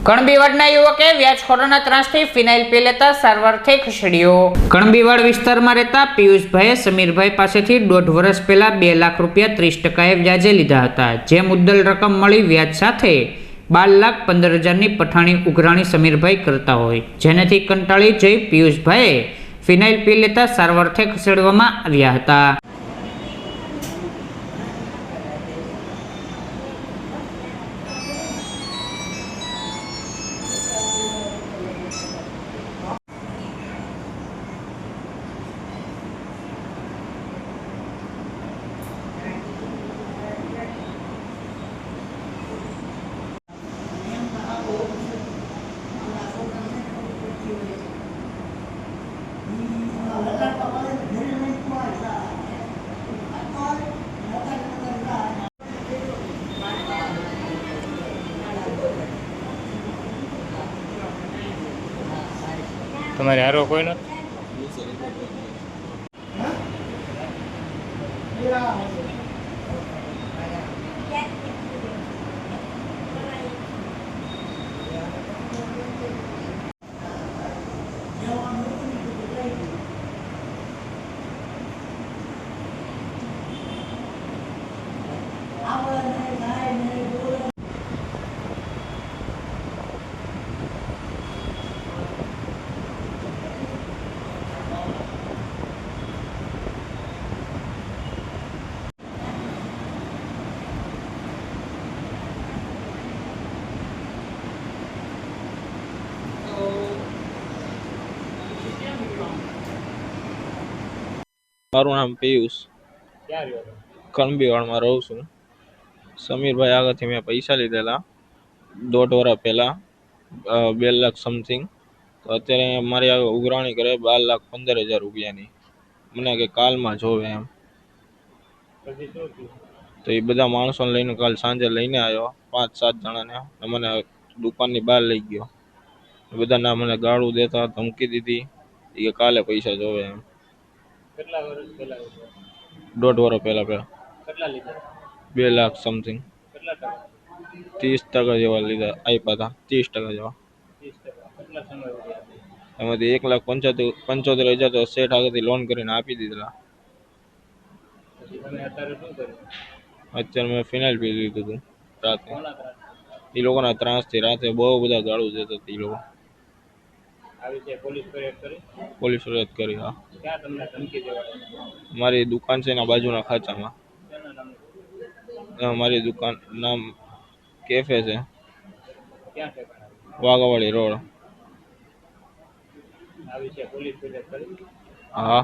કણબીવાડના યુવકે વ્યાજખોરોના ત્રાસથી ફિનાઇલ પી લેતા સારવારથી ખસેડ્યો। કણબીવાડ વિસ્તારમાં રહેતા પિયુષભાઈએ સમીરભાઈ પાસેથી 1.5 વર્ષ પહેલા 2 લાખ રૂપિયા 30% વ્યાજે લીધા હતા, જે મુદ્દલ રકમ મળી વ્યાજ સાથે 12,15,000ની પઠાણી ઉઘરાણી સમીરભાઈ કરતા હોય, જેનાથી કંટાળી જઈ પિયુષભાઈએ ફિનાઇલ પી લેતા સારવારથી ખસેડવામાં આવ્યા હતા। તમારે હારો કોઈ નથી? મારું નામ પિયુષ, કણબીવાડમાં રહું છું। સમીરભાઈ આગળથી મેં પૈસા લીધેલા 1.5 વર્ષ પહેલાં, 2 લાખ સમથિંગ। તો અત્યારે મારી આગળ ઉઘરાણી કરે 12,15,000 રૂપિયાની, મને કે કાલમાં જોવે એમ। તો એ બધા માણસોને લઈને કાલ સાંજે લઈને આવ્યો, 5-7 જણાને, મને દુકાનની બહાર લઈ ગયો। બધાના મને ગાળું દેતા, ધમકી દીધી કે કાલે પૈસા જોવે એમ। કેટલા વર્ષ પહેલા? 1.5 વર્ષ પહેલા કેટલા લીધા? 2 લાખ સમથિંગ, કેટલા ટકા? 30% જેવા લીધા, આપ્યા હતા 30% જેવા। 30%? કેટલા સમય સુધી? એમાંથી 1,75,000 તો શેઠ આગળથી લોન કરીને આપી દીધેલા। પછી તમે અત્યારે શું કર્યું? અત્યારે મેં ફિનાઇલ પી લીધું હતું રાતે। કોના ત્રાસ? એ લોકોના ત્રાસથી રાતે બહુ બધા ગાળું દેતા હતા એ લોકો। આવી છે પોલીસ ફરિયાદ કરી? પોલીસ ફરિયાદ કરી, હા। ક્યાં તમને ધમકી દેવાય? મારી દુકાન છે એના બાજુના ખાંચામાં। શેના નામે? મારી દુકાન નામ કેફે છે, ક્યાં ઠેકાણા? વાઘાવાડી રોડ। આવી છે પોલીસ ફરિયાદ કરી? હા।